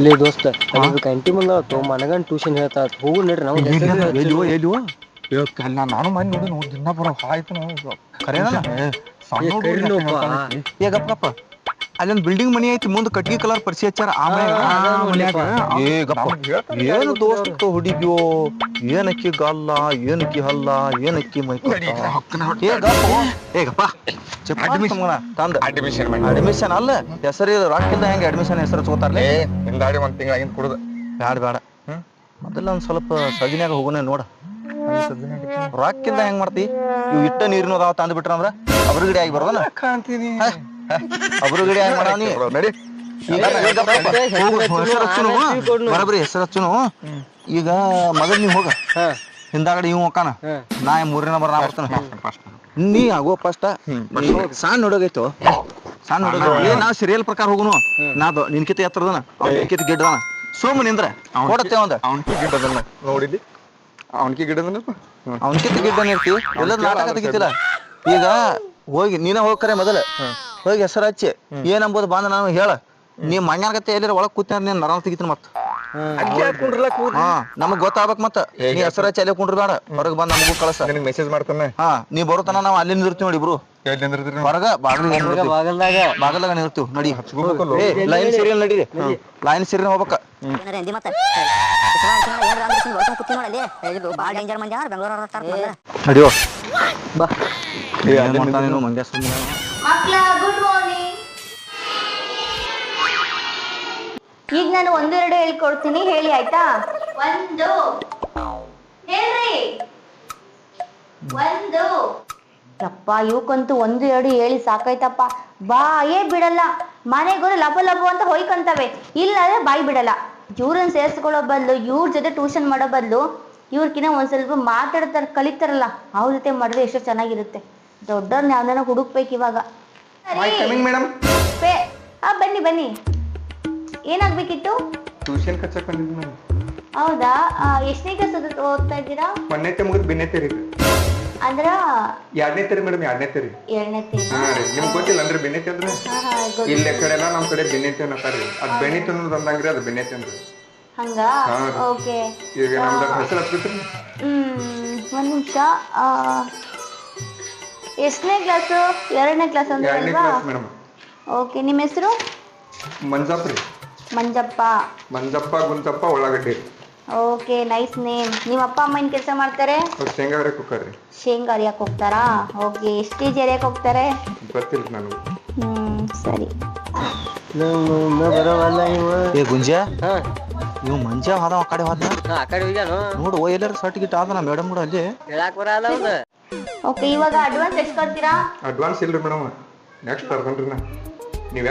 ಲೇ ದೋಸ್ತ ಅದು ಕಂಟಿ ಮುಂದ ಮನಗಂಡ್ ಟ್ಯೂಷನ್ ಹೇಳ್ತಾ ಹೋಗು ನಡ್ರಿ ನಾವು ನಾನು ಮನೆ ನೋಡಿ ದಿನ ಬರೋ ಆಯ್ತು ಕರೇನ ಕರಿನೋಪ ಗಪ್ಪ ಅಲ್ಲೊಂದು ಬಿಲ್ಡಿಂಗ್ ಮನಿ ಐತಿ ಮುಂದೆ ಕಟ್ಗಿ ಕಲರ್ ಪರಿಚಯ ಹಚ್ಚಾರ ಏನು ದೋಸ್ತ ಹುಡುಗಿಯೋ ಏನಕ್ಕಿ ಗಲ್ಲ ಏನಕ್ಕಿ ಹಲ್ಲ ಏನಕ್ಕಿ ಮೈ ಅಡ್ಮಿಷನ್ ಅಲ್ಲ ಹೆಸರು ರಾಕಿಲ್ದ ಹೆಂಗೆ ಅಡ್ಮಿಷನ್ ಹೆಸರು ತಗೋತಾರಲ್ಲ ಹಿಂದಾಡಿ ಒಂದ್ ತಿಂಗಳಾಗಿಂದ ಕುಡ್ದು ಬೇಡ ಮೊದಲ ಒಂದ್ ಸ್ವಲ್ಪ ಸಜನ್ಯಾಗ ಹೋಗೋಣ ನೋಡ ರಾಕಿಲ್ದ ಹೆಂಗ್ ಮಾಡ್ತಿ ಇವ್ ಇಟ್ಟ ನೀರಿನ ಅದಾವ ತಂದ್ ಬಿಟ್ರ ಅಂದ್ರ ಅಬ್ರಗಡಿ ಆಗಿ ಬರೋದಲ್ಲ ಅಬ್ರಗಡಿ ಆಗಿ ಮಾಡಾವ ನೀ ನಡಿ ಬರಬ್ರಿ ಹೆಸರು ಹಚ್ಚುನು ಈಗ ಮೊದಲ್ ನೀವ್ ಹೋಗ ಹಿಂದಾಗಡೆ ಇವ್ ಹೋಗಾನ ನಾ ಮೂರನೇ ನಂಬರ್ ನಾ ಬರ್ತಾನ ನೀ ಆಗೋ ಫಸ್ಟ್ ಸಣ್ಣ ಹುಡುಗೈತು ಸಣ್ಣ ಹುಡುಗ ನಾವ್ ಸೀರಿಯಲ್ ಪ್ರಕಾರ ಹೋಗುನು ನಾದು ನಿನ್ಕಿತ ಎತ್ತರದನ ನಿನ್ಕಿತ ಗಿಡ್ಡದನ ಸೋಮು ನಿಂದ್ರ ಕೊಡತ್ತೆ ಒಂದ ಅವನ್ಕಿ ಗಿಡದನ್ನ ನೋಡಿದ್ದಿ ಅವನ್ಕಿ ಗಿಡದನ್ನ ಅವನ್ಕಿತ ಗಿಡ್ಡನ ಇರ್ತಿ ಎಲ್ಲದ ನಾಟಕ ತೆಗಿತಿಲ್ಲ ಈಗ ಹೋಗಿ ನೀನ ಹೋಗ್ಕರೆ ಮೊದಲ ಹೋಗಿ ಹೆಸರು ಹಚ್ಚಿ ಏನಂಬೋದು ಬಂದ ನಾನು ಹೇಳ ನೀ ಮಣ್ಣಾಗತ್ತೆ ಎಲ್ಲಿ ಒಳಗ್ ಕೂತ ನೀನ್ ನರ ತೆಗಿತೀನಿ ಮತ್ತ ನಮಗ್ ಗೊತ್ತಾಗ್ಬೇಕ್ ಮತ್ತ ನೀ ಹೆಸರು ಹಚ್ಚಿ ಅಲ್ಲೇ ಕುಂಡ್ರ ಬೇಡ ಹೊರಗ್ ಬಂದ್ ನಮಗೂ ಕಳಸ ನಿನಗೆ ಮೆಸೇಜ್ ಮಾಡ್ತಾನೆ ನೀ ಬರುತ್ತಾನ ನಾವ್ ಅಲ್ಲಿ ನಿಂದಿರ್ತೀವಿ ನೋಡಿ ಇಬ್ರು ಹೊರಗ ಬಾಗಲ್ದಾಗ ನಿಂದಿರ್ತೀವಿ ನಡಿ ಲೈನ್ ಸೀರಿಯಲ್ ನಡೀರಿ ಲೈನ್ ಸೀರಿಯಲ್ ಹೋಗ್ಬೇಕ ನಡಿಯೋ ಬಾ ಮಾಡ್ತಾನೇನು ಮಂಗ್ಯ ಈಗ ನಾನು ಒಂದೆರಡು ಹೇಳ್ಕೊಡ್ತೀನಿ ಹೇಳಿ ಆಯ್ತಾ ಒಂದು ಹೇಳ್ರಿ ಒಂದು ಯಪ್ಪ ಇವಕ್ಕಂತೂ ಒಂದು ಎರಡು ಹೇಳಿ ಸಾಕಾಯ್ತಪ್ಪ ಬಾಯೇ ಬಿಡಲ್ಲ ಮನೆಗೋರು ಲಬ ಲಬು ಅಂತ ಹೊಯ್ಕಂತವೆ ಇಲ್ಲಾದ್ರೆ ಬಾಯಿ ಬಿಡಲ್ಲ ಇವ್ರನ್ನ ಸೇರಿಸ್ಕೊಳ್ಳೋ ಬದಲು ಇವ್ರ ಜೊತೆ ಟ್ಯೂಷನ್ ಮಾಡೋ ಬದಲು ಇವ್ರಕಿನ್ನ ಒಂದ್ ಸ್ವಲ್ಪ ಮಾತಾಡ್ತಾರ ಕಲಿತಾರಲ್ಲ ಅವ್ರ ಜೊತೆ ಮಾಡಿದ್ರೆ ಎಷ್ಟೋ ಚೆನ್ನಾಗಿರುತ್ತೆ ದೊಡ್ಡವ್ರನ್ನ ಯಾವ್ದಾನ ಹುಡುಕ್ಬೇಕು ಇವಾಗ ಬನ್ನಿ ಬನ್ನಿ ಏನಾಗ್ಬೇಕಿತ್ತು ಟ್ಯೂಷನ್ ಕಚ್ಚಕ್ ಬಂದಿದ್ದೀನಿ ಹೌದಾ ಎಷ್ಟನೇ ಕ್ಲಾಸ್ ಓದ್ತಾ ಇದ್ದೀರಾ ಮೊನ್ನೆತೆ ಮುಗಿದ್ ಬಿನ್ನೆತೆ ರೀ ಅಂದ್ರ ಎರಡನೇ ತೇರಿ ಮೇಡಮ್ ಎರಡನೇ ತೇರಿ ಎರಡನೇ ಹಾ ರೀ ನಿಮ್ಗೆ ಗೊತ್ತಿಲ್ಲ ಅಂದ್ರೆ ಬೆನ್ನೆತೆ ಅಂದ್ರೆ ಇಲ್ಲಿ ಕಡೆ ಎಲ್ಲ ನಮ್ ಕಡೆ ಬೆನ್ನೆತೆ ಅನ್ನತಾರ್ರಿ ಅದ್ ಬೆನ್ನೆತೆ ಅನ್ನೋದು ಬಂದಂಗ್ರಿ ಅದು ಬೆನ್ನೆತೆ ಅಂದ್ರಿ ಹಂಗ ಓಕೆ ಈಗ ನಮ್ದು ಹೆಸರು ಹಚ್ಬಿಟ್ರಿ ಒಂದ್ ನಿಮಿಷ ಎಷ್ಟನೇ ಕ್ಲಾಸ್ ಎರಡನೇ ಕ್ಲಾಸ್ ಅಂದ್ರೆ ಎರಡನೇ ಕ್ಲಾಸ್ ಮೇಡಮ್ ಓಕೆ ನಿಮ್ಮ ಹೆಸರು ಮಂಜಪ್ಪ ರೀ ಮಂಜಪ್ಪ ಗುಂಜಪ್ಪ ಉಳ್ಳಾಗಡ್ಡಿ ಓಕೆ ನೈಸ್ ನೇಮ್ ನಿಮ್ಮ ಅಪ್ಪ ಅಮ್ಮ ಏನ್ ಕೆಲಸ ಮಾಡ್ತಾರೆ ಶೇಂಗಾ ಹರಿಯಕ್ ಹೋಗ್ತಾರ್ರಿ ಶೇಂಗಾ ಹರಿಯಕ್ ಹೋಗ್ತಾರಾ ಓಕೆ ಎಷ್ಟು ಕೆಜಿ ಹರಿಯಕ್ ಹೋಗ್ತಾರೆ ಗೊತ್ತಿಲ್ಲ ನನಗೆ ಸರಿ ಏ ಗುಂಜ ಇವ್ ಮಂಜ ಹೋದ ಆ ಕಡೆ ಹೋದ ಆ ಕಡೆ ಹೋಗ್ಯಾನು ನೋಡು ಎಲ್ಲಾರು ಸರ್ಟಿಫಿಕೇಟ್ ಆದ ಮೇಡಮ್ ಕೂಡ ಅಲ್ಲಿ ಹೇಳಕ್ ಬರಲ್ಲ ಅವ್ನು ಓಕೆ ಇವಾಗ ಅಡ್ವಾನ್ಸ್ ಎಷ್ಟು ಕೊಡ್ತೀರಾ ಅಡ್ವಾನ್ಸ್ ಇಲ್ರಿ ಮೇಡಮ್ ನೆಕ್ಸ್ಟ್ ತರ್ಕೊಂಡ್ರಿ ನಾ ನೀವ್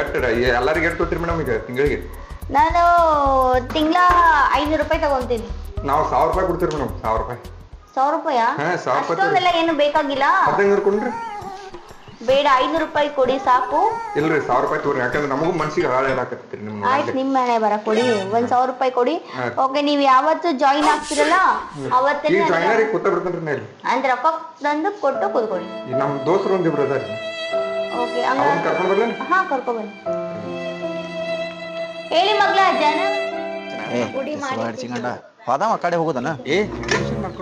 ಎಲ್ಲರಿಗೂ ಎಷ್ಟು ಕೊಡ್ತೀರಿ ಮೇಡಮ್ ಈಗ ತಿಂಗಳಿಗೆ ನಾನು ತಿಂಗಳ 500 ರೂಪಾಯಿ ತಗೊಂತೀನಿ ನಾವು 1000 ರೂಪಾಯಿ ಕೊಡ್ತೀರಿ ಮೇಡಮ್ 1000 ರೂಪಾಯಿ 100 ರೂಪಾಯಾ ಅಷ್ಟೊಂದೆಲ್ಲ ಏನು ಬೇಕಾಗಿಲ್ಲ 1500 ಕೊಡ್ರಿ ಬೇಡ 500 ರೂಪಾಯಿ ಕೊಡಿ ಸಾಕು ಇಲ್ರಿ 1000 ರೂಪಾಯಿ ತಗೋರಿ ಯಾಕಂದ್ರೆ ನಮಗೂ ಮನ್ಸಿಗೆ ಹಾಳ ಹೇಳಾಕತ್ತೀರಿ ನಿಮ್ಗೆ ಆಯ್ತು ನಿಮ್ಮ ಮನೆ ಬರ ಕೊಡಿ 1000 ರೂಪಾಯಿ ಕೊಡಿ ಓಕೆ ನೀವು ಯಾವತ್ತು ಜಾಯಿನ್ ಆಗ್ತಿರಲ್ಲ ಅವತ್ತೇ ಈ ಜಾಯಿನರಿಗೆ ಕೂತ ಬಿಡ್ತೇನ್ರಿ ನಾ ಇಲ್ಲಿ ಅಂದ್ರೆ ರೊಕ್ಕ ತಂದು ಕೊಟ್ಟು ಕೂತ್ಕೊಳ್ಳಿ ನಮ್ಮ ದೋಸ್ತರು ಒಂದಿಬ್ರು ಅದಾರ ಓಕೆ ಅವ್ರನ್ನ ಕರ್ಕೊಂಡು ಬರ್ಲೇನು ಹಾ ಕರ್ಕೊಂಡು ಬನ್ನಿ ಹೇಳಿ ಮಗ್ಲ ಜನ ಹೋದ ಆ ಕಡೆ ಹೋಗೋದನ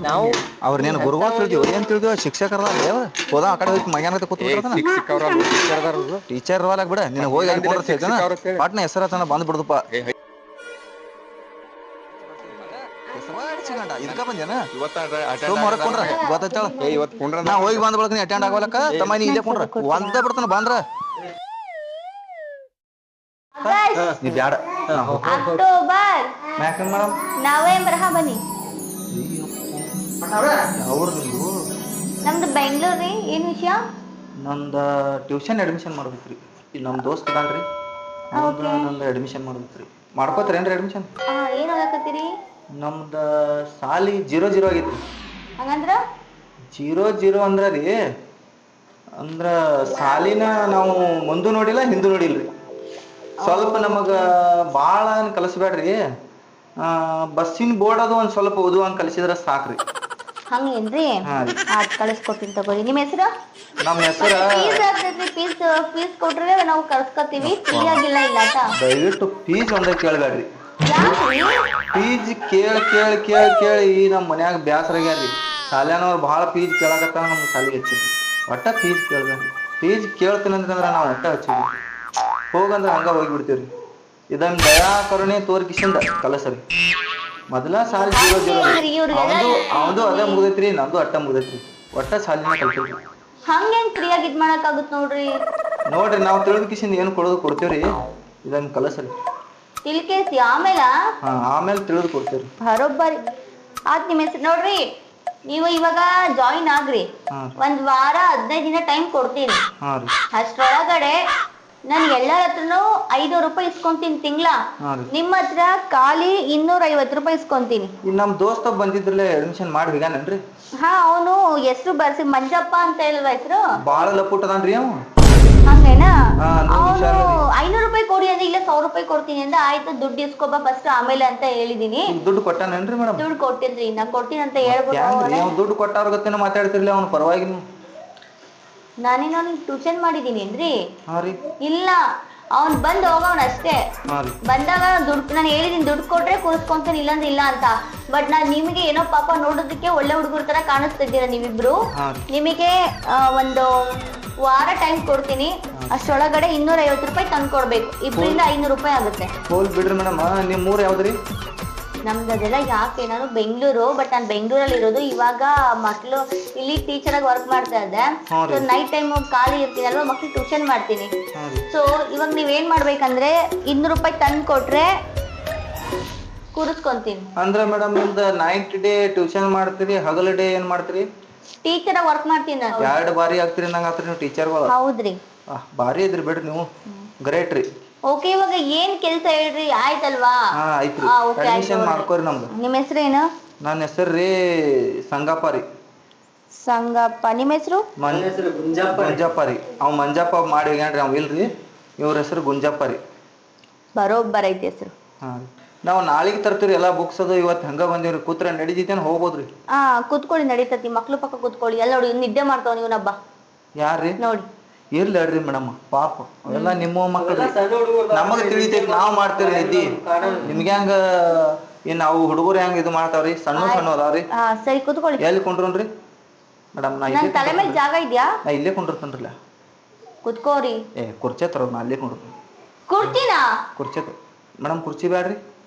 ನಾವು ಅವ್ರನ್ನೇನು ಗುರುಗಳು ತಿಳಿದಿವ ಏನ್ ತಿಳಿದಿವ ಶಿಕ್ಷಕರ ಹೋದ ಆ ಕಡೆ ಹೋಗಿ ಮಗ್ಯಾನ ಕೂತ್ಬಿಡ್ತಾನ ಟೀಚರ್ ಇರಲ್ಲ ಬಿಡ ನೀನು ಹೋಗಿ ಅಲ್ಲಿ ಪಾಟ್ನ ಹೆಸರತನ ಬಂದ್ ಬಿಡುದಪ್ಪ ಇದಕ್ಕ ಬಂದೇನ ಗೊತ್ತಾಯ್ತಾಳ ನಾ ಹೋಗಿ ಬಂದ್ ಬಳಕ ಅಟೆಂಡ್ ಆಗೋಲಕ್ಕ ತಮ್ಮ ನೀ ಇಲ್ಲೇ ಕೊಂಡ್ರ ಒಂದ ಬಿಡ್ತಾನ ಬಂದ್ರ ನೀ ಬ್ಯಾಡ ಅಕ್ಟೋಬರ್ ಮೇಡಮ್ ನವೆಂಬರ್ ಬನ್ನಿ ಅವ್ರು ನೀವು ನಮ್ದು ಬೆಂಗಳೂರು ರೀ ಏನ್ ವಿಷಯ ನಂದ ಟ್ಯೂಷನ್ ಅಡ್ಮಿಷನ್ ಮಾಡ್ಬೇಕ್ರಿ ಇಲ್ಲಿ ನಮ್ ದೋಸ್ತ್ ಅದಾನ್ರಿ ನಂದು ಅಡ್ಮಿಷನ್ ಮಾಡ್ಬೇಕ್ರಿ ಮಾಡ್ಕೋತೀರೇನ್ರಿ ಅಡ್ಮಿಷನ್ ಏನ್ ಓದಾಕತ್ತೀರಿ ನಮ್ದ ಸಾಲಿ 00 ಆಗೈತ್ರಿ ಹಂಗಂದ್ರ 00 ಅಂದ್ರ ರೀ ಅಂದ್ರ ಸಾಲಿನ ನಾವು ಮುಂದು ನೋಡಿಲ್ಲ ಹಿಂದೂ ನೋಡಿಲ್ರಿ ಸ್ವಲ್ಪ ನಮಗ ಬಾಳ ಕಲಿಸ್ಬೇಡ್ರಿ ಬಸ್ಸಿನ ಬೋರ್ಡ್ ಅದು ಒಂದ್ ಸ್ವಲ್ಪ ಓದುವಂಗ್ ಕಲಿಸಿದ್ರ ಸಾಕ್ರಿ ಹಂಗೇನ್ರಿ ಕಳಿಸ್ಕೊಡ್ತೀನಿ ತಗೋರಿ ನಿಮ್ಮ ಹೆಸರು ನಮ್ಮ ಹೆಸರು ಫೀಸ್ ಕೊಟ್ರೆ ನಾವು ಕಳ್ಸ್ಕೊತೀವಿ ಫ್ರೀ ಆಗಿಲ್ಲ ಇಲ್ಲ ದಯವಿಟ್ಟು ಫೀಸ್ ಒಂದೇ ಕೇಳಬೇಡ್ರಿ ಫೀಸ್ ಕೇಳಿ ನಮ್ಮ ಮನ್ಯಾಗ ಬ್ಯಾಸರ ಆಗ್ಯಾರಿ. ಶಾಲ್ಯಾನವ್ರು ಭಾಳ ಫೀಸ್ ಕೇಳಾಕತ್ತಾರ, ನಮ್ಗೆ ಶಾಲೆಗೆ ಹಚ್ಚಿದ್ವಿ. ಒಟ್ಟ ಫೀಸ್ ಕೇಳ್ತೀನಿ ಅಂತಂದ್ರೆ ನಾವು ಒಟ್ಟ ಹಚ್ಚಿದ್ವಿ. ಹೋಗಂದ್ರೆ ಹಂಗ ಹೋಗಿಬಿಡ್ತೀವ್ರಿ. ಇದನ್ನ ದಯಾ ಕರುಣೆ ತೋರ್ಕಿಸಿಂದ ಕಲಸರಿ. ಮೊದಲ ಸಾಲ ಅವಂದು ಅದ ಮುಗ್ದೈತ್ರಿ, ನಂದು ಅಟ್ಟ ಮುಗ್ದೈತ್ರಿ. ಒಟ್ಟ ಸಾಲಿನ ಕಲ್ತಿವ್ರಿ. ಹಂಗೇನ್ ಫ್ರೀಯಾಗಿ ಇದ್ ಮಾಡಕ್ಕಾಗುತ್ತ ನೋಡ್ರಿ. ನಾವು ತಿಳಿದ ಕಿಸಿಂದ ಏನು ಕೊಡ್ತೇವ್ರಿ, ಇದನ್ನ ಕಲಸರಿ. ತಿಳ್ಕೇಸಿ ಆಮೇಲೆ ತಿಳಿದು ಕೊಡ್ತೇವ್ರಿ. ಬರೋಬ್ಬರಿ ಆತ್. ನಿಮ್ಮ ಹೆಸರು ನೋಡ್ರಿ, ನೀವು ಇವಾಗ ಜಾಯಿನ್ ಆಗ್ರಿ. ಒಂದ್ ವಾರ 15 ದಿನ ಟೈಮ್ ಕೊಡ್ತೀನಿ. ಅಷ್ಟ್ರೊಳಗಡೆ ನಾನು ಎಲ್ಲರ ಹತ್ರನು 500 ರೂಪಾಯಿ ಇಸ್ಕೊಂತೀನಿ ತಿಂಗ್ಳ. ನಿಮ್ಮ ಹತ್ರ ಖಾಲಿ 250 ರೂಪಾಯಿ ಇಸ್ಕೊಂತೀನಿ. ನಮ್ ದೋಸ್ತ ಬಂದಿದ್ರಲ್ಲೇ ಅಡ್ಮಿಷನ್ ಮಾಡಿ ಹೋಗ್ಯಾನನ್ರಿ? ಹಾ, ಅವನು ಹೆಸರು ಬರ್ಸಿ ಮಂಜಪ್ಪ ಅಂತ ಹೇಳುವ ಹೆಸರು. ಬಾಳ ಲಪುಟದನ್ರಿ ಅವ. ಹಂಗೇನಾ? ಅವನು 500 ರೂಪಾಯಿ ಕೊಡಿ ಅಂದ್ರೆ ಇಲ್ಲ 1000 ರೂಪಾಯಿ ಕೊಡ್ತೀನಿ ಅಂದ್ರೆ ಆಯ್ತು ದುಡ್ಡು ಇಸ್ಕೊಬ ಫಸ್ಟ್ ಆಮೇಲೆ ಅಂತ ಹೇಳಿದೀನಿ. ದುಡ್ಡು ಕೊಟ್ಟಾನೇನ್ರಿ ಮೇಡಮ್? ದುಡ್ಡು ಕೊಟ್ಟಿನ್ರಿ, ನಾ ಕೊಡ್ತೀನಿ ಅಂತ ಹೇಳ್ಬಿಟ್ಟು. ದುಡ್ಡು ಕೊಟ್ಟಾರ ಗೊತ್ತೇನೋ ಮಾತಾಡ್ತಿರ್ಲಿ ಅವ್ನು ಪರವಾಗಿ. ನಾನೇನೋ ಟ್ಯೂಷನ್ ಮಾಡಿದೀನಿ ಏನ್ರಿ? ಇಲ್ಲ, ಅವ್ನ್ ಬಂದ್ ಹೋಗವನ್ ಅಷ್ಟೇ. ಬಂದಾಗ ದುಡ್ಡು ನಾನು ಹೇಳಿದೀನಿ, ದುಡ್ಡು ಕೊಟ್ರೆ ಕೂರಿಸ್ಕೊಂತೀನಿ, ಇಲ್ಲಂದ್ರೆ ಇಲ್ಲ ಅಂತ. ಬಟ್ ನಾನ್ ನಿಮಗೆ ಏನೋ ಪಾಪ ನೋಡೋದಕ್ಕೆ ಒಳ್ಳೆ ಹುಡುಗರ ತರ ಕಾಣಿಸ್ತಿದ್ದೀರಾ ನೀವಿಬ್ರು. ನಿಮಗೆ ಒಂದು ವಾರ ಟೈಮ್ ಕೊಡ್ತೀನಿ. ಅಷ್ಟೊಳಗಡೆ 250 ರೂಪಾಯಿ ತಂದು ಕೊಡ್ಬೇಕು. 2ರಿಂದ 500 ರೂಪಾಯಿ ಆಗುತ್ತೆ. ಹೋಲ್ ಬಿಡ್ರಿ ಮೇಡಮ್. ನಿಮ್ ಊರ್ ಯಾವ್ದ್ರಿ? ನಮ್ದು ಅದೆಲ್ಲ ಯಾಕೆ, ನಾನು ಬೆಂಗಳೂರು. ಬಟ್ ನಾನು ಬೆಂಗಳೂರಲ್ಲಿ ಇರೋದು. ಇವಾಗ ಮಕ್ಳು ಇಲ್ಲಿ ಟೀಚರ್ ಆಗಿ ವರ್ಕ್ ಮಾಡ್ತಾ ಇದ್ದೆ. ಸೊ ನೈಟ್ ಟೈಮ್ ಖಾಲಿ ಇರ್ತೀನಲ್ವಾ, ಮಕ್ಳು ಟ್ಯೂಷನ್ ಮಾಡ್ತೀನಿ. ಸೊ ಇವಾಗ ನೀವೇನ್ ಮಾಡ್ಬೇಕಂದ್ರೆ 200 ರೂಪಾಯಿ ತಂದು ಕೊಟ್ರೆ ಕೂರಿಸ್ಕೊಂತೀನಿ. ಅಂದ್ರೆ ಮೇಡಮ್ ನಿಮ್ದು ನೈಟ್ ಡೇ ಟ್ಯೂಷನ್ ಮಾಡ್ತೀರಿ, ಹಗಲ ಡೇ ಏನ್ ಮಾಡ್ತೀರಿ? ಟೀಚರ್ ಆಗಿ ವರ್ಕ್ ಮಾಡ್ತೀನಿ ನಾನು. 2 ಬಾರಿ ಆಗ್ತೀರಿ ನಂಗೆ ಆಗ್ತೀರಿ ನೀವು ಟೀಚರ್ಗಳು? ಹೌದ್ರಿ. ಬಾರಿ ಇದ್ರಿ ಬಿಡ್ರಿ ನೀವು, ಗ್ರೇಟ್ ರೀ. ಓಕೆ, ಇವಾಗ ಏನ್ ಕೆಲ್ಸ ಹೇಳ್ರಿ? ಆಯ್ತಲ್ವಾ? ಅಡ್ಮಿಷನ್ ಮಾಡ್ಕೋರಿ ನಮ್ದು. ನಿಮ್ಮ ಹೆಸರೇನು? ನನ್ನ ಹೆಸರು ರೀ ಸಂಗಪ್ಪ ರೀ. ಸಂಗಪ್ಪ. ನಿಮ್ಮ ಹೆಸರು? ಗುಂಜಪ್ಪ ರೀ. ಅವ್ ಮಂಜಪ್ಪ ಮಾಡಿ ಹೋಗ್ಯಾನ್ರಿ, ಅವ್ ಇಲ್ರಿ. ಇವ್ರ ಹೆಸರು ಗುಂಜಪ್ಪ ರೀ. ಬರೋಬ್ಬರ ಐತಿ ಹೆಸರು. ನಾವು ನಾಳೆಗೆ ತರ್ತೀರಿ ಎಲ್ಲಾ ಬುಕ್ಸ್ ಅದು. ಇವತ್ತು ಹಂಗ ಬಂದಿವ್ರಿ. ಕೂತ್ರೆ ನಡೀತೈತೇನು? ಹೋಗ್ಬೋದ್ರಿ? ಕೂತ್ಕೊಳ್ಳಿ, ನಡೀತತಿ. ಮಕ್ಳು ಪಕ್ಕ ಕೂತ್ಕೊಳ್ಳಿ. ಎಲ್ಲ ನೋಡಿ ನಿದ್ದೆ ಮಾಡ್ತಾವ ನೀವನಬ್ಬ. ಯಾರ್ರಿ? ನೋಡಿ ಇರ್ಲಿ ಹೇಳ್ರಿ ಮೇಡಮ್, ಪಾಪ ಅವೆಲ್ಲ ನಿಮ್ಮ ಮಕ್ಕಳು. ನಮಗ ತಿಳಿತೈತಿ, ನಾವ್ ಮಾಡ್ತೀವಿ ನಿದ್ದಿ. ನಿಮ್ಗೆ ಹೆಂಗ ಏನ್ ನಾವು ಹುಡುಗರು ಹೆಂಗ್ ಇದು ಮಾಡ್ತಾವ್ರಿ? ಸಣ್ಣ ಅದಾವ್ರಿ. ಸರಿ, ಕೂತ್ಕೊಳ್ಳಿ. ಎಲ್ಲಿ ಕೊಂಡ್ರಿ ಮೇಡಮ್? ನನ್ ತಲೆ ಮೇಲೆ ಜಾಗ ಇದ್ಯಾ? ನಾ ಇಲ್ಲೇ ಕೊಂಡಿರ್ತೇನ್ರಲ್ಲ. ಕುತ್ಕೋರಿ. ಕುರ್ಚೆ ತರೋ, ನಾ ಅಲ್ಲೇ ಕೊಂಡಿರ್ತೀನಿ. ಕುರ್ಚಿನಾ? ಕುರ್ಚೆ ಮೇಡಮ್, ಕುರ್ಚಿ ಬ್ಯಾಡ್ರಿ,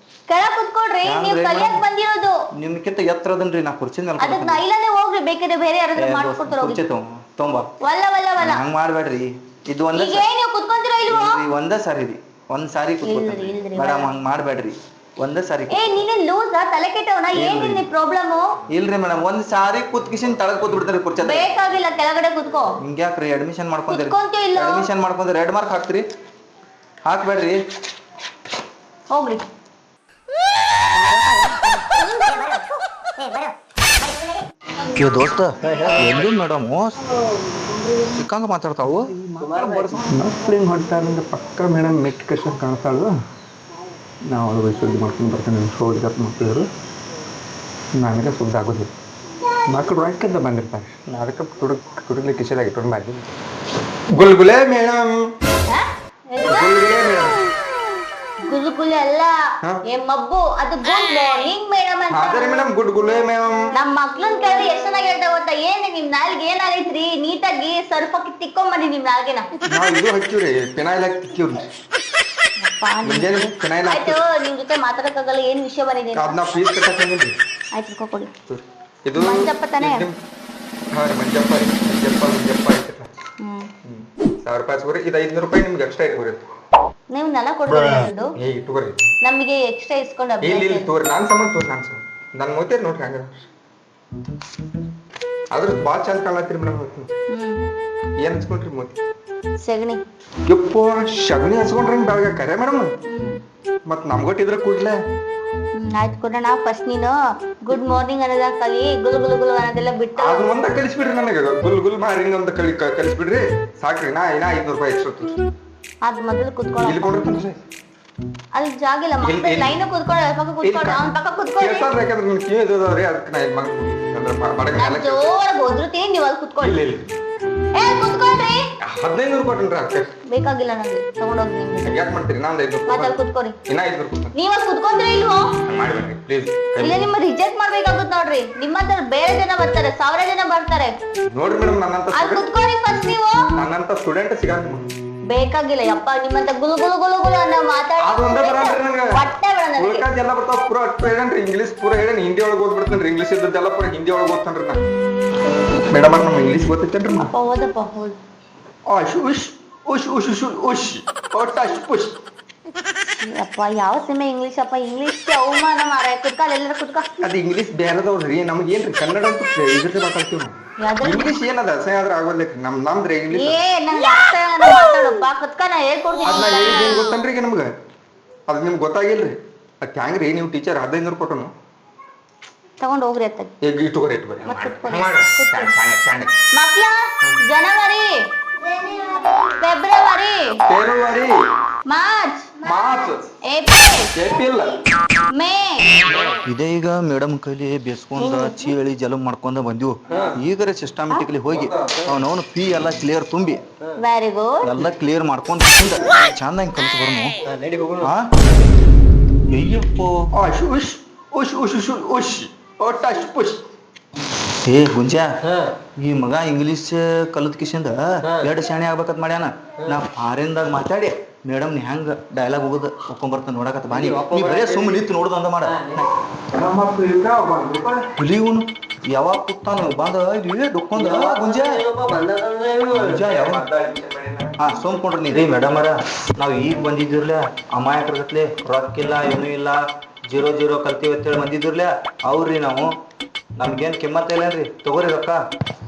ಕೆಳಗ್ ಕುತ್ಕೊಳ್ರಿ. ನೀವು ಕಲಿಯಕ್ ಬಂದಿರೋದು. ನಿಮ್ಕಿಂತ ಎತ್ತರದನ್ರಿ, ನಾ ಕುರ್ಚಿ ಮೇಲೆ. ಅದಕ್ಕೆ ನಾ ಇಲ್ಲೇ ಹೋಗ್ರಿ, ಬೇಕಾದ್ರೆ ಬೇರೆ ಯಾರಾದ್ರೂ ಮಾಡ್ಕೊಡ್ತಾರ. ಕುರ್ಚಿ ತೊಂಬ. ಹಂಗ ಮಾಡ್ಬೇಡ್ರಿ. ಇದು ಒಂದ ಸಾರಿ ರೀ, ಒಂದ್ ಸಾರಿ ಕುತ್ಕೋತೀರಿ ಮೇಡಮ್. ಹಂಗ ಮಾಡ್ಬೇಡ್ರಿ, ಒಂದ ಸಾರಿ. ತಲೆ ಕೆಟ್ಟವನ? ಏನಿಲ್ಲ ಪ್ರಾಬ್ಲಮ್? ಇಲ್ರಿ ಮೇಡಮ್, ಒಂದ್ ಸಾರಿ ಕುತ್ಕಿಸಿನ್ ತಳಗ್ ಕೂತ್ ಬಿಡ್ತಾರಿ ಕುರ್ಚಿ. ಬೇಕಾಗಿಲ್ಲ, ಕೆಳಗಡೆ ಕುತ್ಕೋ. ಹಿಂಗ್ಯಾಕ್ರಿ? ಅಡ್ಮಿಷನ್ ಮಾಡ್ಕೊಂಡ್ರಿ, ಅಡ್ಮಿಷನ್ ಮಾಡ್ಕೊಂಡ್ರೆ 2 ಮಾರ್ಕ್ ಹಾಕ್ತಿರಿ? ಹಾಕ್ಬೇಡ್ರಿ, ಹೋಗ್ರಿ. ದೋಸ್ತ ಎಲ್ಲಿ ಮೇಡಮ್ ಸಿಕ್ಕಂಗ ಮಾತಾಡ್ತಾವು? ಮಕ್ಳಿಂಗ್ ಹೊಡ್ತಾರಿಂದ ಪಕ್ಕ ಮೇಡಮ್ ಮೆಟ್ ಕಷ್ಟ ಕಾಣಿಸ್ತಾಳು. ನಾವು ಅವ್ರಿಗೆ ಸುದ್ದಿ ಮಾಡ್ಕೊಂಡು ಬರ್ತೀನಿ. ಸೋಲ್ಜರ್ ಮಕ್ಕಳು ನನಗೆ ಸುದ್ದಿ ಆಗೋದಿಲ್ಲ. ಮಕ್ಕಳು ರೊಕ್ಕಂತ ಬಂದಿರ್ತಾರೆ. ಅದಕ್ಕೆ ತುಡುಗ್ಲಿ ಕಿಶೆದಾಗ ಇಟ್ಕೊಂಡು ಬಂದಿದ್ದೀನಿ. Gulgule madam, gulgule madam. ಗುಲ್ಗುಲೆ ಅಲ್ಲ, ಮಬ್ಬು. ಅದು ಗುಡ್ ಮಾರ್ನಿಂಗ್ ಮೇಡಮ್ ಅಂತ. ಅದೇ ಮೇಡಮ್, ಗುಡ್ ಗುಲೆ ಮೇಡಮ್. ನಮ್ಮ ಮಕ್ಳನ್ ಕೇಳಿದ್ರೆ ಎಷ್ಟು ಚೆನ್ನಾಗಿ ಹೇಳ್ತಾ ಗೊತ್ತಾ? ಏನ್ ನಿಮ್ ನಾಲ್ಗೆ ಏನಾಗೈತ್ರಿ? ನೀಟಾಗಿ ಸರ್ಫಕ್ಕೆ ತಿಕ್ಕೊಂಬಂದಿ ನಿಮ್ ನಾಲ್ಗೆನ. ಇದು ಹಚ್ಚಿವ್ರಿ, ಫಿನಾಯ್ಲ್ ಹಾಕಿ ತಿಕ್ಕಿವ್ರಿ. ಆಯ್ತು, ನಿಮ್ ಜೊತೆ ಮಾತಾಡಕ್ಕಾಗಲ್ಲ. ಏನ್ ವಿಷಯ ಬಂದಿದೆ? ಅದನ್ನ ಫೀಸ್ ಕಟ್ಟಂಗಿಲ್ರಿ. ಆಯ್ತು, ಕೊಡಿ. ಇದು ಮಂಜಪ್ಪ ತಾನೇ? ಹಾ ರೀ, ಮಂಜಪ್ಪ ರೀ. ಮಂಜಪ್ಪ ಐತೆ. 1000 ರೂಪಾಯಿ ಇಸ್ಕೊರಿ. ಇದು 500 ರೂಪಾಯಿ ನಿಮ್ಗೆ ಎಕ್ಸ್ಟ್ರಾ ಇಟ್ಕೊರಿ. ನೀವು ನನಗೆ ಕೊಡ್ತೀರಿ? ಇಟ್ಕೊರಿ. ನಮಗೆ ಎಕ್ಸ್ಟ್ರಾ ಇಸ್ಕೊಂಡು ಇಲ್ಲಿ ತೋರಿ. ನಾನು ಸಂಬಂಧ ತೋರಿ, ನಾನು ಮೂತೇರಿ ನೋಡ್ರಿ. ಹಂಗ ಆದ್ರೆ ಭಾಳ ಚಂದ ಕಾಣತ್ತೀರಿ ಮೇಡಮ್. ಏನ್ ಹಚ್ಕೊಂಡ್ರಿ ಮೂತಿ? ಸಗಣಿ. ಯಪ್ಪ, ಸಗಣಿ ಹಚ್ಕೊಂಡ್ರಿ ಬೆಳಗ್ಗೆ ಕರೆ ಮೇಡಮ್. ಮತ್ ನಮ್ಗೊಟ್ಟಿದ್ರ ಕೂಡ್ಲೆ. ಆಯ್ತು ಕೊಡೋಣ. ಫಸ್ಟ್ ನೀನು ಗುಡ್ ಮಾರ್ನಿಂಗ್ ಅನ್ನೋದ ಕಲಿ. ಗುಲ್ ಗುಲ್ ಗುಲ್ ಅನ್ನೋದೆಲ್ಲ ಬಿಟ್ಟು ಅದು ಒಂದ ಕಲಿಸ್ಬಿಡ್ರಿ ನನಗೆ. ಗುಲ್ ಗುಲ್ ಮಾಡಿ ಒಂದ ಕಲಿಸ್ಬಿಡ್ರಿ ಸಾಕ್ರಿ. ನಾ 500 ರೂಪಾಯಿ ಎಕ್ಸ್ಟ್ರಾ. ಅದ್ ಮೊದಲು ಕುತ್ಕೊಳ್ಳಿ. ಇಲ್ಲಿ ಕೊಂಡಿರ್ತೀನಿ. ಅಲ್ಲಿ ಜಾಗ ಇಲ್ಲ, ಮಕ್ಕಳು ಲೈನ್ ಕುತ್ಕೊಳ್ಳಿ. ಪಕ್ಕ ಕುತ್ಕೊಳ್ಳಿ, ಅವ್ನ ಪಕ್ಕ ಕುತ್ಕೊಳ್ಳಿ. ಯಾಕಂದ್ರೆ ನಿಮ್ ಕಿವಿ ಇದ್ದವ್ರಿ, ಅದಕ್ಕೆ ನಾ ಜೋರಾಗಿ ಹೋದ್ರುತ್ತೀನಿ, ನೀವು ಅಲ್ಲಿ ಕುತ್ಕೊಳ್ಳಿ. ಕುತ್ಕೊಳ್ರಿ. 1500 ಕೊಟ್ಟನ್ರಿ ಅಷ್ಟೇ. ಬೇಕಾಗಿಲ್ಲ ನಂಗೆ ತಗೊಂಡೋಗಿ ನಿಮ್ಗೆ. ಯಾಕೆ ಮಾಡ್ತೀರಿ? ನಾ 500 ಮತ್ತೆ ಅಲ್ಲಿ ಕುತ್ಕೋರಿ. ಇನ್ನ 500 ಕೊಡ್ತೀನಿ. ನೀವ್ ಅಲ್ಲಿ ಕುತ್ಕೊಂತೀರಾ ಇಲ್ವೋ? ಮಾಡ್ಬೇಡ್ರಿ ಪ್ಲೀಸ್. ಇಲ್ಲ ನಿಮ್ಮ ರಿಜೆಕ್ಟ್ ಮಾಡ್ಬೇಕಾಗುತ್ತೆ ನೋಡ್ರಿ. ನಿಮ್ಮಂತ ಬೇರೆ ಜನ ಬರ್ತಾರೆ, 1000 ಜನ ಬರ್ತಾರೆ. ನೋಡ್ರಿ ಮೇಡಮ್, ನನ್ನಂತ ಅಲ್ಲಿ ಕುತ್ಕೋರಿ ಫಸ್ಟ್ ನೀವು. ನನ್ನಂತ ಸ್ಟೂಡೆಂಟ್ ಸಿಗಲ್ಲ. ಬೇಕಾಗಿಲ್ಲ ಯಪ್ಪ ನಿಮ್ಮಂತ ಗುಲು ಗುಲು ಗುಲು ಗುಲು ಅನ್ನೋ ಅದು ಒಂದೇ ಬರಲ್ರಿ ನಂಗೆ. ಹೊಟ್ಟೆ ಬೇಡ ನನಗೆ. ಉಳ್ಕಾದೆಲ್ಲ ಬರ್ತಾವ ಪೂರ ಅಷ್ಟು ಹೇಳನ್ರಿ. ಇಂಗ್ಲೀಷ್ ಪೂರ ಹೇಳಿ ಹಿಂದಿ ಒಳಗೆ ಓದ್ಬಿಡ್ತೇನ್ರಿ. ಇಂಗ್ಲೀಷ್ ಇದ್ದದ್ದೆಲ್ಲ ಪೂರ ಹಿಂದಿ ಒಳಗೆ ಓದ್ತಾನ್ರಿ ನಾ. ಮೇಡಮ್ ನಮ್ಮ ಇಂಗ್ಲೀಷ್ ಗೊತ್ತೈತೇನ್ರಿ? ಅಪ್ಪ ಓದಪ್ಪ ಓದ್. ಉಶ್ ಉಶ್ ಉಶ್ ಉಶ್ ಉಶ್ ಉಶ್ ಟಶ್ ಪುಶ್. ಅಪ್ಪ ಯಾವ ಸೀಮೆ ಇಂಗ್ಲಿಷ್ ಅಪ್ಪ, ಇಂಗ್ಲಿಷ್ ಅವಮಾನ ಮಾರಾಯ. ಕುತ್ಕಾಲ ಎಲ್ಲರೂ ಕುತ್ಕ. ಅದು ಇಂಗ್ಲೀಷ್ ಬೇರೆದವ್ರಿ. ನಮ್ಗೆ ಏನ್ರಿ ಕನ್ನಡ ಅಂತ ಇದ್ರದ್ದು ಮಾತಾಡ್ತೀವಿ ನಾವು. ಇಂಗ್ಲೀಷ್ ಏನದ ಅಸಹ್ಯ ಆದ್ರೆ ಆಗೋಲ್ರಿ. ನಮ್ದ್ರೆ ಇಂಗ್ಲೀಷ್ ನಂಗೆ ಅರ್ಥ ಮಾತಾಡಪ್ಪ. ಕುತ್ಕ ನಾ ಹೇಳ್ಕೊಡ್ತೀನಿ. ಅದನ್ನ ಹೇಳಿದ್ ಏನ್ ಗೊತ್ತನ್ರಿ ಈಗ ನಮ್ಗೆ? ಅದು ನಿಮ್ಗೆ ಗೊತ್ತಾಗಿಲ್ರಿ. ಅದ್ ಹ್ಯಾಂಗ್ರಿ ನೀವು ಟೀಚರ್ 1500 ಕೊಟ್ಟನು ತಗೊಂಡ್ ಹೋಗ್ರಿ ಅತ್ತ. ಇಟ್ಟುಕೋರಿ ಇಟ್ಕೋರಿ ಮಕ್ಳ ಜನವರಿ, ಫೆಬ್ರವರಿ, ಮಾರ್ಚ್, ಏಪ್ರಿಲ್, ಮೇ. ಇದೇ ಈಗ ಮೇಡಮ್ ಕೈಲಿ ಬೇಸ್ಕೊಂಡ ಚೀಳಿ ಜಲಂ ಮಾಡ್ಕೊಂಡ ಬಂದಿವು. ಈಗರೆ ಸಿಸ್ಟಮೆಟಿಕ್ಲಿ ಹೋಗಿ ಅವನವನು ಫೀ ಎಲ್ಲ ಕ್ಲಿಯರ್ ತುಂಬಿ ವೆರಿ ಗುಡ್ ಎಲ್ಲ ಕ್ಲಿಯರ್ ಮಾಡ್ಕೊಂಡು ಚಂದಂಗೆ ಕಲ್ತು ಬರ್ನು. ಅಯ್ಯಪ್ಪೋ ಏ ಗುಂಜಾ, ಈ ಮಗ ಇಂಗ್ಲೀಷ್ ಕಲಿತ್ ಕಿಶಿಂದ ಎರಡು ಶಾಣೆ ಆಗ್ಬೇಕಂತ ಮಾಡ್ಯಾನ. ನಾ ಫಾರಿನ್ದಾಗ ಮಾತಾಡಿ ಮೇಡಮ್ ನೀ ಹೆಂಗ ಡೈಲಾಗ್ ಹೋಗೋದು ಒಪ್ಕೊಂಡ್ ನೋಡಕತ್ತ ಬಾನಿ. ನೀ ಬರೇ ಸುಮ್ಮನೆ ನಿಂತು ನೋಡುದು ಅಂದ ಮಾಡ. ಹುಲಿವನು ಯಾವಾಗ ಕೂತಾನ ಬಂದ ಡುಕ್ಕೊಂಡ ಗುಂಜಾ ಗುಂಜಾ ಯಾವ ಸೋಮ್ಕೊಂಡ್ರಿ ನೀ. ರೀ ಮೇಡಮ್ ಅರ, ನಾವ್ ಈಗ ಬಂದಿದ್ದಿರ್ಲ ಅಮಾಯಕರ್ಗತ್ಲೆ ರೊಕ್ಕಿಲ್ಲ ಏನೂ ಇಲ್ಲ 0 ಕಲ್ತೀವಿ ಅಂತೇಳಿ ಬಂದಿದ್ದಿರ್ಲ ಅವ್ರಿ ನಾವು. ನಮ್ಗೇನ್ ಕಿಮ್ಮತ್ತ ಇಲ್ಲೇನ್ರಿ? ತಗೋರಿ ರೊಕ್ಕ,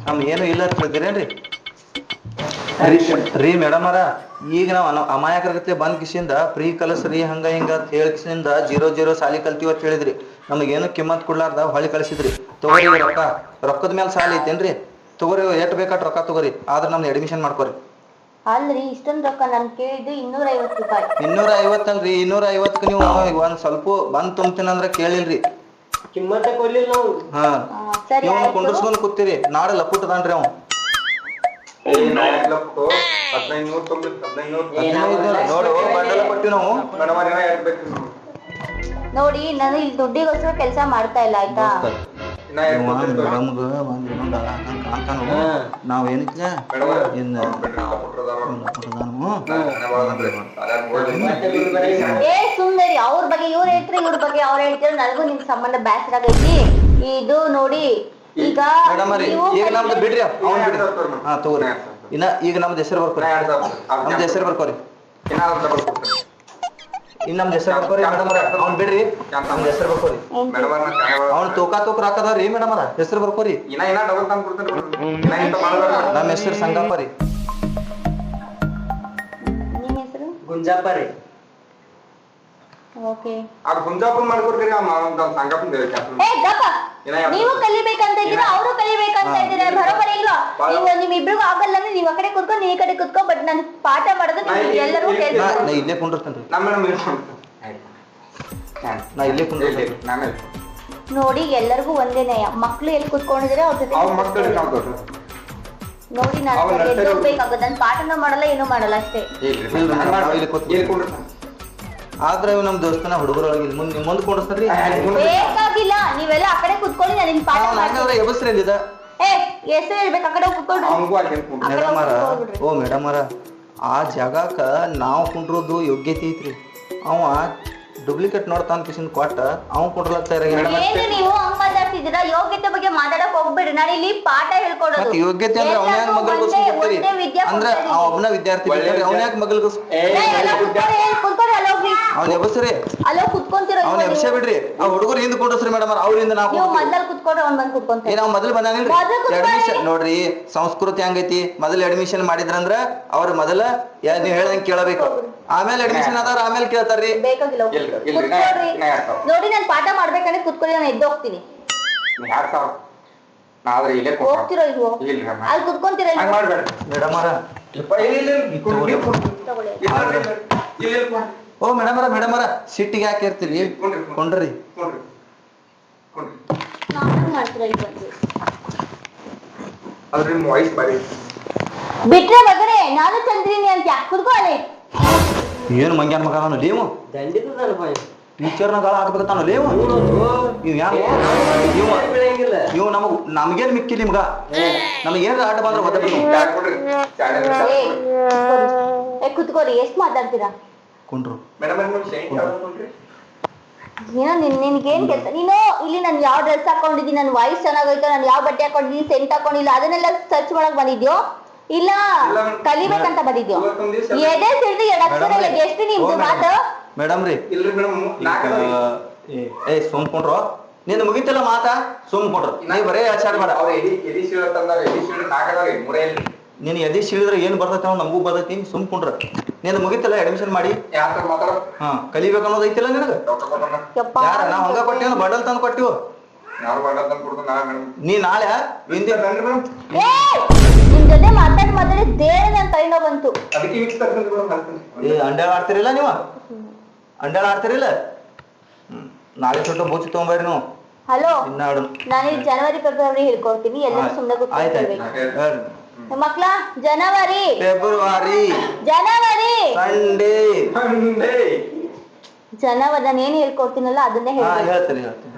ನಮ್ಗೆ ಏನು ಇಲ್ಲ ಅಂತ ಹೇಳ್ತೀರೇನ್ರಿ? ರೀ ಮೇಡಮ್ ಅರ, ಈಗ ನಾವು ಅಮಾಯಕರ್ಗತ್ಲೆ ಬಂದ್ ಕಿಸಿಂದ ಫ್ರೀ ಕಲಸ್ರಿ ಹಂಗ ಹಿಂಗ ಅಂತ ಹೇಳಿಕಿಸಿಂದ 0 ಸಾಲಿ ಕಲ್ತೀವಿ ಅಂತ ಹೇಳಿದ್ರಿ. ನಮಗೇನು ಕಿಮ್ಮತ್ ಕೊಡ್ಲಾರ್ದ ಹೊಳಿ ಕಳಿಸಿದ್ರಿ. ತಗೋರಿ ರೊಕ್ಕ, ರೊಕ್ಕದ ಮೇಲೆ ಸಾಲ ಐತೇನ್ರಿ? ತಗೋರಿ, ಎಷ್ಟು ಬೇಕಾಟ್ ರೊಕ್ಕ ತಗೋರಿ, ಆದ್ರೆ ನಮ್ದು ಅಡ್ಮಿಷನ್ ಮಾಡ್ಕೋರಿ. ಅಲ್ರಿ ಇಷ್ಟೊಂದು ರೊಕ್ಕ ನಾನು ಕೇಳಿದ್ದು 250 ರೂಪಾಯಿ. 250 ಅಲ್ರಿ, 250ಕ್ಕೆ ನೀವು ಒಂದ್ ಸ್ವಲ್ಪ ಬಂದ್ ತುಂಬ್ತೀನಂದ್ರ ಕೇಳಿಲ್ರಿ. ಕಿಮ್ಮತ್ತೆ ಕೊಡ್ಲಿಲ್ಲ ನಾವು. ಹಾ ನೀವು ಕುಂಡ್ರಸ್ಕೊಂಡ್ ಕೂತೀರಿ. ನಾಳೆ ಲಪುಟದಾನ್ರಿ ಅವ್. 1500 ಕೊಟ್ಟಿವಿ ನಾವು. ನೋಡಿ ನಾನು ಇಲ್ಲಿ ದುಡ್ಡಿಗೋಸ್ಕರ ಕೆಲಸ ಮಾಡ್ತಾ ಇಲ್ಲ ಆಯ್ತಾ. ಮೇಡಮ್ಗ ಒಂದ್ ಇನ್ನೊಂದು ಕಾಣ್ತಾನು. ನಾವ್ ಏನಕ್ಕೆ ಏ ಸುಂದರಿ, ಅವ್ರ ಬಗ್ಗೆ ಇವ್ರು ಹೇಳ್ತಾರೆ, ಇವ್ರ ಬಗ್ಗೆ ಅವ್ರು ಹೇಳ್ತಾರೆ. ನನಗೂ ನಿಮ್ ಸಂಬಂಧ ಬ್ಯಾಸರ ಆಗೈತಿ. ಇದು ನೋಡಿ ಈಗ ಈಗ ನಮ್ದು ಬಿಡ್ರಿ ಅವ್ನ್ ಬಿಡ್ರಿ. ಹಾ ತಗೋರಿ. ಇನ್ನ ಈಗ ನಮ್ದು ಹೆಸರು ಬರ್ಕೋರಿ. ನಮ್ದು ಹೆಸರು ಬರ್ಕೋರಿ. ಇನ್ ನಮ್ದು ಹೆಸರು ಬರ್ಕೋರಿ ಮೇಡಮ್ ಅವ್ರ. ಅವ್ನ್ ಬಿಡ್ರಿ, ನಮ್ದು ಹೆಸರು ಬರ್ಕೋರಿ. ಅವ್ನ ತೂಕ ಹಾಕದವ್ರಿ ಮೇಡಮ್ ಅದ. ಹೆಸರು ಬರ್ಕೋರಿ. ನಮ್ಮ ಹೆಸರು ಸಂಗಪ್ಪ ರೀ. ನಿಮ್ ಹೆಸರು ಗುಂಜಾಪ ರೀ. ಓಕೆ. ನೀವು ಕಲಿಬೇಕಂತ ಇದ್ದೀರಾ, ಅವರು ಕಲಿಬೇಕಂತ ಇದ್ದೀರಾ. ಬರೋಬರಿ ಇಲ್ಲ. ನೀವು ನಿಮ್ಮಿಬ್ರಿಗೂ ಆಗಲ್ಲ ಅಂದ್ರೆ ನೀವ್ ಆ ಕಡೆ ಕುತ್ಕೊಂಡು ಈ ಕಡೆ ಕುತ್ಕೊ. ಬಟ್ ನಾನು ಪಾಠ ಮಾಡೋದು ಎಲ್ಲರೂ ನಾ ಇಲ್ಲೇ ಕುಂಡಿರ್ತೇನ್ರಿ. ನಾ ಇಲ್ಲೇ ಕುಂಡಿರ್ತೇನೆ. ನೋಡಿ ಎಲ್ಲರಿಗೂ ಒಂದೇ ನಯ. ಮಕ್ಳು ಎಲ್ಲಿ ಕುತ್ಕೊಂಡಿದ್ರೆ ಅವ್ರ ಜೊತೆ ನೋಡಿ ನಾನು ಎದ್ದು ಹೋಗ್ಬೇಕಾಗುತ್ತೆ. ನಾನು ಪಾಠನೂ ಮಾಡಲ್ಲ ಏನೂ ಮಾಡಲ್ಲ ಅಷ್ಟೇ. ಆದ್ರೆ ನಮ್ ದೋಸ್ತನ ಹುಡುಗರೊಳಗೆ ಮುಂದ್ ಕೊಡಿಸ್ತಾರ್ರಿ. ಬೇಕಾಗಿಲ್ಲ, ನೀವೆಲ್ಲ ಆ ಕಡೆ ಕುತ್ಕೊಳ್ಳಿ. ನಾನು ನಿನ್ ಪಾಠ ಮಾಡ್ತೀನಿ. ಎಬಸ್ರಿ ಅಂದಿದ. ಹೆಸರು ಹೇಳ್ಬೇಕು, ಆ ಕಡೆ ಕುತ್ಕೊಳ್ರಿ. ಓ ಮೇಡಮ್ ಅವರ, ಆ ಜಾಗಕ್ಕ ನಾವು ಕುಂಡ್ರೋದು ಯೋಗ್ಯತೆ ಐತ್ರಿ. ಅವ ಡುಪ್ಲಿಕೇಟ್ ನೋಡ್ತಾನ ಕಿಶನ್ ಕೊಟ್ಟ ಅವ್ ಕುಂಡ್ರಲಾಗ್ತಾ ಏನು ನೀವು ಹಂಗ್ ಮಾತಾಡ್ತಿದ್ದೀರಾ? ಯೋಗ್ಯತೆ ಬಗ್ಗೆ ಮಾತಾಡಕ್ ಹೋಗ್ಬೇಡ್ರಿ. ನಾನು ಇಲ್ಲಿ ಪಾಠ ಹೇಳ್ಕೊಡೋದು. ಯೋಗ್ಯತೆ ಅಂದ್ರೆ ಅವ್ನ ಯಾಕೆ ಮಗಲ್ಗೋಸ್ಕರ ಅಂದ್ರೆ ಒಬ್ಬನ ವಿದ್ಯಾರ್ಥಿ ಅವ್ನ ಯಾಕೆ ಅವ್ನ ಎಬಸ್ರಿ. ಅಲ್ಲೋ ಕುತ್ಕೊಂತೀರ. ಅವ್ನ ಎಬ್ಸೇ ಬಿಡ್ರಿ. ಆ ಹುಡುಗರು ಹಿಂದ್ ಕುಂಡ್ರಸ್ರಿ ಮೇಡಮ್ ಅವ್ರಿಂದ ನಾವು ಮೊದಲು ಕುತ್ಕೊಂಡ್ರೆ ಅವ್ನ್ ಬಂದ್ ಕುತ್ಕೊಂತಾರೆ. ನಾವ್ ಮೊದಲು ಬಂದಾನಿಲ್ರಿ ಅಡ್ಮಿಷನ್. ನೋಡ್ರಿ ಸಂಸ್ಕೃತಿ ಹಂಗೈತಿ. ಮೊದಲು ಅಡ್ಮಿಷನ್ ಮಾಡಿದ್ರಂದ್ರ ಅವ್ರ ಮೊದಲ ನೀವ್ ಹೇಳ್ದಂಗ್ ಕೇಳಬೇಕು. ಆಮೇಲೆ ಅಡ್ಮಿಷನ್ ಆದವ್ರ ಆಮೇಲೆ ಕೇಳ್ತಾರ್ರಿ. ಬೇಕಾಗಿಲ್ಲ ನೋಡಿ. ನಾನು ಪಾಠ ಮಾಡ್ಬೇಕಂದ್ರೆ ಕುತ್ಕೊಳ್ಳಿ. ನಾನು ಎದ್ದು ಹೋಗ್ತೀನಿ. ಹೋಗ್ತಿರೋ ಇಲ್ವೋ? ಅಲ್ಲಿ ಕುತ್ಕೊಂತೀರ ಮೇಡಮ್ ಅವರ. ಓ ಮೇಡಮ್ ಅವರ, ಮೇಡಮ್ ಅವರ ಸಿಟ್ಟಿಗೆ ಯಾಕೆ ಇರ್ತೀರಿ? ಕೊಂಡ್ರಿ ಮಾಡ್ತೀರ ಇಲ್ಲಿ ಬಂದು. ಅದ್ರಿ ವಾಯ್ಸ್ ಬಾರಿ ಬಿಟ್ರೆ ಮಗನೇ ನಾನು ಚಂದ್ರಿನಿ ಅಂತ ಯಾಕೆ ಕುತ್ಕೊಳ್ಳಿ. ಏನು ಮಂಗ್ಯಾನ ಮಗ ನಾನು ಲೇವು ಟೀಚರ್ನ ಗಾಳ ಹಾಕ್ಬೇಕತ್ತಾನ ಲೇವು ಇವ್ ಯಾರು ಇವ್ ನಮಗೇನ್ ಮಿಕ್ಕಿಲ್ಲ ನಿಮ್ಗ ನಮಗೇನ್ ಆಟ ಬಂದ್ರೆ ಕುತ್ಕೋರಿ ಎಷ್ಟ್ ಮಾತಾಡ್ತೀರಾ ಕುಂಡ್ರು ಏನೋ ನಿನ್ಗೇನ್ ಕೆಲಸ ನೀನು ಇಲ್ಲಿ ನಾನು ಯಾವ ಡ್ರೆಸ್ ಹಾಕೊಂಡಿದ್ದೀನಿ, ನನ್ನ ವಾಯ್ಸ್ ಚೆನ್ನಾಗೈತೋ, ನಾನು ಯಾವ ಬಟ್ಟೆ ಹಾಕೊಂಡಿದ್ದೀನಿ, ಸೆಂಟ್ ಹಾಕೊಂಡಿಲ್ಲ ಅದನ್ನೆಲ್ಲ ಸರ್ಚ್ ಮಾಡಕ್ ಬಂದಿದ್ಯೋ ಇಲ್ಲ ಕಲಿಬೇಕಂತ ಬಂದಿದ್ಯೋ? ಎದೆ ಸಿಡ್ದು ಎಡಕ್ಷರ ಇಲ್ಲ ಎಷ್ಟು ನಿಮ್ದು ಮಾತು. ಮೇಡಮ್ ರೀ ಏ ಸುಮ್ಕೊಂಡ್ರು ನಿಂದು ಮುಗಿತಿಲ್ಲ ಮಾತಾ ಸುಮ್ಕೊಂಡ್ರು ನೀವ್ ಬರೇ ಆಚಾರ ಬೇಡ. ನೀನ್ ಎದಿ ಸಿಳಿದ್ರೆ ಏನ್ ಬರ್ತೈತಿ ಅವ್ ನಮಗೂ ಬರ್ತೈತಿ ಸುಮ್ಕೊಂಡ್ರ ನೀನ್ ಮುಗಿತಿಲ್ಲ ಅಡ್ಮಿಷನ್ ಮಾಡಿ ಹಾ ಕಲಿಬೇಕು ಅನ್ನೋದು ಐತಿಲ್ಲ ನಿನಗ. ಯಾರ ನಾವ್ ಹಂಗ ಕೊಟ್ಟಿವ ಬಡಲ್ ತಂದ್ ಕೊಟ್ಟಿವ ನೀ ನಾಳೆ ನಿನ್ ಜೊತೆ ಮಾತಾಡಿ ದೇಹ ನನ್ ತಲೆನೋ ಬಂತು. ಅಂಡಾಳ ಆಡ್ತಿರಿಲ್ಲ ನೀವು ಅಂಡಾಳ ಆಡ್ತಿರಿಲ್ಲ ನಾಳೆ ಸ್ವಲ್ಪ ಬೂಚಿ ತಗೊಂಬರ್ರಿ ನೀವು. ಹಲೋ ನಾನು ಜನವರಿ ಫೆಬ್ರವರಿ ಹೇಳ್ಕೊಡ್ತೀನಿ ಎಲ್ಲರೂ ಸುಮ್ಮನೆ ಆಯ್ತಾಯ್ತು ಮಕ್ಳ ಜನವರಿ ಫೆಬ್ರವರಿ ಜನವರಿ ನಾನು ಏನ್ ಹೇಳ್ಕೊಡ್ತೀನಲ್ಲ ಅದನ್ನೇ ಹೇಳ್ತೀರಿ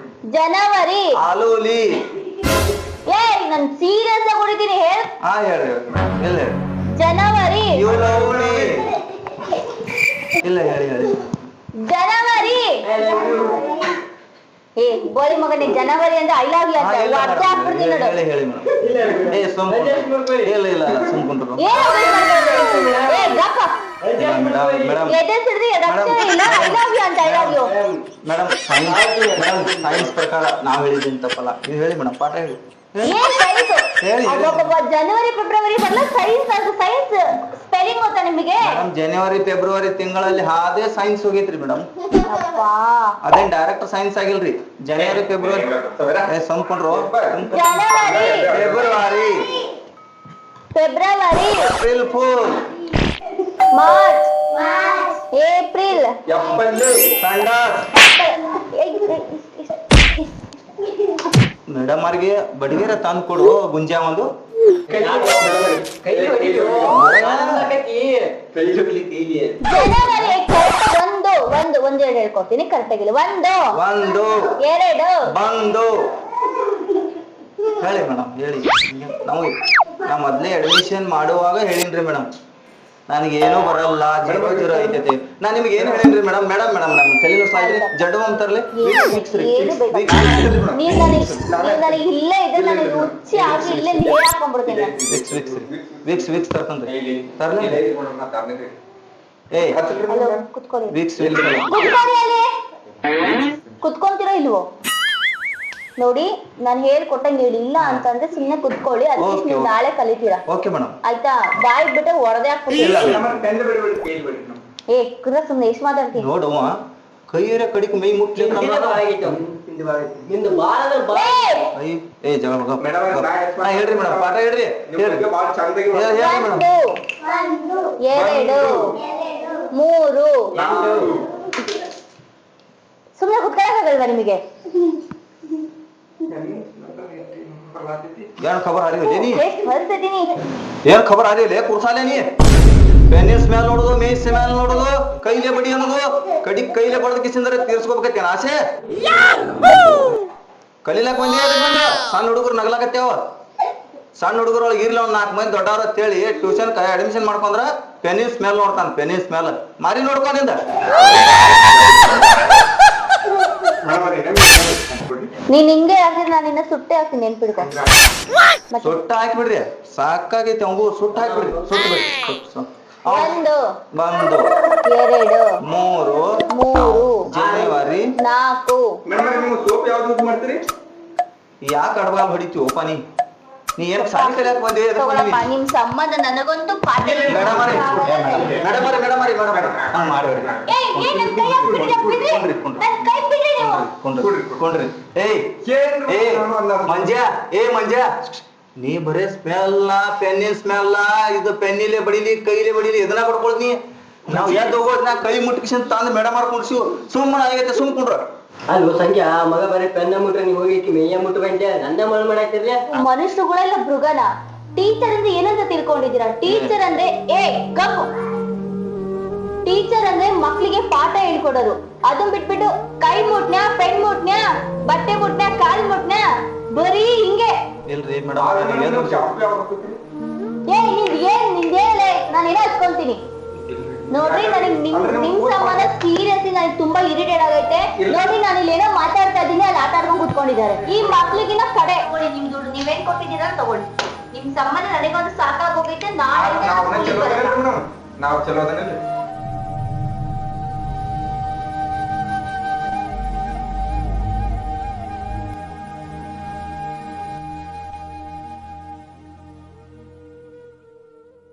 ಜನವರಿ ಆಲೂಲಿ ಏ ನಾನು ಸೀರಿಯಸ್ ಆಗಿ ಹೊಡಿತೀನಿ ಹೇಳ ಹೇಳ್ರಿ ಜನವರಿ ಇಲ್ಲ ಹೇಳಿ ಜನವರಿ ಏ ಬೋಳಿ ಮಗನೇ ಜನವರಿ ಅಂದ್ರೆ ಐ ಲವ್ ಯು ಅಂತ ಅರ್ಥ ಆಗ್ಬಿಡ್ತೀನಿ ನೋಡು. ಇಲ್ಲ ಸುಮ್ಕೊಂಡ್ರು ಮೇಡಮ್ ಸೈನ್ಸ್ ಪ್ರಕಾರ ನಾವ್ ಹೇಳಿದ್ದೀನಿ ತಪ್ಪಲ್ಲ ನೀವು ಹೇಳಿ ಮೇಡಮ್ ಪಾಠ ಹೇಳಿ. ಜನವರಿ ಫೆಬ್ರವರಿ ಬರಲ್ಲ ಸೈನ್ಸ್ ಸ್ಪೆಲ್ಲಿಂಗ್ ಗೊತ್ತಾ ನಿಮಗೆ? ಜನವರಿ ಫೆಬ್ರವರಿ ತಿಂಗಳಲ್ಲಿ ಅದೇ ಸೈನ್ಸ್ ಹೋಗೈತ್ರಿ ಮೇಡಮ್. ಅದೇನ್ ಡೈರೆಕ್ಟ್ ಸೈನ್ಸ್ ಆಗಿಲ್ರಿ. ಜನವರಿ ಫೆಬ್ರವರಿ ಸಂಕೊಂಡ್ರು February April fool March April madam ಅವ್ರಿಗೆ ಬಡಿಗೆರ ತಂದು ಕೊಡು ಗುಂಜಾ ಒಂದು ಒಂದು ಹೇಳ್ಕೊಡ್ತೀನಿ ಕರೆಕ್ಟ್ ಆಗಿಲ್ಲ. ಒಂದು ಎರಡು ಬಂದು ಹೇಳಿ ಮೇಡಮ್ ಹೇಳಿ. ನಾ ಮೊದ್ಲೇ ಅಡ್ಮಿಷನ್ ಮಾಡುವಾಗ ಹೇಳಿನ್ರಿ ಮೇಡಮ್ ನನಗೇನು ಬರಲ್ಲ ಜೀರೋ ಐತೈತಿ. ನಾ ನಿಮ್ಗೆ ಏನ್ ಹೇಳಿನ್ರಿ ಮೇಡಮ್ ನಮ್ ತಲೆನೂ ಸಾಯ್ರಿ ಜಡ್ಡು ಅಂತಾರಲ್ಲ ವಿಕ್ಸ್ ತರ್ತಂದ್ರಿ ಕುತ್ಕೊಂತಿರೋ ಇಲ್ವೋ ನೋಡಿ ನಾನು ಹೇಳ್ಕೊಟ್ಟಂಗೆ ಹೇಳಿ. ಇಲ್ಲ ಅಂತಂದ್ರೆ ಸುಮ್ನೆ ಕುತ್ಕೊಳ್ಳಿ ಅಟ್ಲೀಸ್ಟ್ ನೀವು ನಾಳೆ ಕಲಿತೀರಾ ಆಯ್ತಾ? ಬಾಯ್ ಬಿಟ್ಟು ಹೊರದೆ ಹಾಕ್ಬಿಟ್ಟು ಏ ಕುದ್ರ ಸುಮ್ನೆ ಎಷ್ಟು ಮಾತಾಡ್ತೀನಿ ನೋಡುವ ಕೈಯರ ಕಡಿಕೆ ಮೈ ಮುಟ್ಲಿ ಹೇಳ್ರಿ ಮೇಡಮ್ ಪಾಠ ಹೇಳ್ರಿ. ಎರಡು ಮೂರು ಸುಮ್ನೆ ಕುತ್ಕೊಳ್ಳೋಕ್ಕಾಗಲ್ವಾ ನಿಮಗೆ? ಏನ್ ಖಬರ್ ಆರಿಲ್ಲ ನೀ ಹೊರತಿದ್ದೀನಿ ಏನ್ ಖಬರ್ ಆರಿಲ್ಲ ಕುರ್ಸಾಲೆ ನೀ ಪೆನ್ನಿನ ಸ್ಮೆಲ್ ನೋಡುದು ಮೇಸ್ ಸ್ಮೆಲ್ ನೋಡುದು ಕೈಲೆ ಬಡಿ ಅನ್ನೋದು ಕೈಲೆ ಬಡದ ಕಿಸಿಂದ್ರೆ ತೀರ್ಸ್ಕೋಬೇಕತ್ತೇನ ಆಸೆ ಕಲಿಲಾಕ ಬಂದಿ ಸಣ್ಣ ಹುಡುಗರು ನಗಲಾಕತ್ತೇವ. ಸಣ್ಣ ಹುಡುಗರೊಳಗೆ ಇರ್ಲಿ ಒಂದ್ 4 ಮಂದಿ ದೊಡ್ಡವ್ರ ಅಂತೇಳಿ ಟ್ಯೂಷನ್ ಅಡ್ಮಿಷನ್ ಮಾಡ್ಕೊಂಡ್ರ ಪೆನ್ನಿನ ಸ್ಮೆಲ್ ನೋಡ್ತಾನ. ಪೆನ್ನಿನ ಸ್ಮೆಲ್ ಮಾರಿ ನೋಡ್ಕೊಂಡಿಂದ ನೀನ್ ಹಿಂಗೆ ಹಾಕಿದ್ರೆ ನಾನು ಇನ್ನ ಸುಟ್ಟೆ ಹಾಕ್ತೀನಿ ನೆನ್ಪಿಡ್ಕೊ. ಸುಟ್ಟ ಹಾಕ್ಬಿಡ್ರಿ ಸಾಕಾಗೈತಿ ಅವಂಗು ಸುಟ್ಟ ಹಾಕ್ಬಿಡ್ರಿ ಒಂದು ಎರಡು ಮೂರು ಜನವರಿ 4 ಯಾಕೆ ಅಡ್ಬಾಲ್ ಹೊಡಿತೀವಪ್ಪ ನೀ ಏನ್ ಸಾಲಿ ಕಲಿಯಾಕ ಬಂದಿ ನಿಮ್ ಸಂಬಂಧ ನನಗಂತೂ ಪಾಠ ಮಂಜ ನೀ ಬರೇ ಸ್ಮೆಲ್ ಪೆನ್ನಿನ ಸ್ಮೆಲ್ ಇದು ಪೆನ್ನಿಲೆ ಬಡಿಲಿ ಕೈಲೆ ಬಡಿಲಿ ಇದನ್ನ ಬಡ್ಕೊಳ್ತೀನಿ. ನಾವ್ ಎದ್ದು ಹೋಗೋದ್ ಕೈ ಮುಟ್ಕಿಸಿಂದ ತಂದ್ ಮೇಡಮ್ ಮಾಡ್ಕೊಂಡ್ಸಿ ಸುಮ್ಮನೆ ಆಗೈತೆ ಸುಮ್ಕೊಂಡ್ರ ಅಲ್ವ ಸಂಖ್ಯಾ ಮಗ ಬರೀ ಪೆನ್ನ ಮುಟ್ರೆ ನೀವು ಹೋಗಿ ಮೇಯ್ಯ ಮುಟ್ಟು ಬಂದೆ ನನ್ನ ಮಣ್ಣು ಮಾಡಾಕ್ತಿರ್ಲಿ. ಮನುಷ್ಯರುಗಳೆಲ್ಲ ಮೃಗನ ಟೀಚರ್ ಅಂದ್ರೆ ಏನಂತ ತಿಳ್ಕೊಂಡಿದ್ದೀರಾ? ಟೀಚರ್ ಅಂದ್ರೆ ಕಪ್ಪು. ಟೀಚರ್ ಅಂದ್ರೆ ಮಕ್ಳಿಗೆ ಪಾಠ ಹೇಳ್ಕೊಡೋರು. ಅದನ್ ಬಿಟ್ಬಿಟ್ಟು ಕೈ ಮುಟ್ನ್ಯಾ, ಪೆನ್ ಮುಟ್ನ್ಯಾ, ಬಟ್ಟೆ ಮುಟ್ನ್ಯಾ, ಕಾಲ್ ಮುಟ್ನ್ಯಾ, ಬರೀ ಹಿಂಗೆ. ಇಲ್ರಿ ಮೇಡಮ್ ನಿಂದೇಳೆ ನಾನು ಏನೋ ಹಚ್ಕೊಂತೀನಿ ನೋಡ್ರಿ. ನನಗೆ ನಿಮ್ ಸಂಬಂಧ ಸೀರಿಯಸ್ಲಿ ನನಗೆ ತುಂಬಾ ಇರಿಟೇಟ್ ಆಗೈತೆ. ನೋಡ್ರಿ ನಾನು ಇಲ್ಲಿ ಏನೋ ಮಾತಾಡ್ತಾ ಇದ್ದೀನಿ, ಅಲ್ಲಿ ಆಟ ಆಡ್ಕೊಂಡು ಕುತ್ಕೊಂಡಿದ್ದಾರೆ. ಈ ಮಕ್ಳಿಗಿನ ಕಡೆ ನಿಮ್ ದುಡ್ಡು ನೀವೇನ್ ಕೊಟ್ಟಿದ್ದೀರ ತಗೊಳ್ಳಿ. ನಿಮ್ ಸಂಬಂಧ ನನಗೊಂದು ಸಾಕಾಗೋಗೈತೆ. ನಾಳೆ ನಾವು ಚಲೋ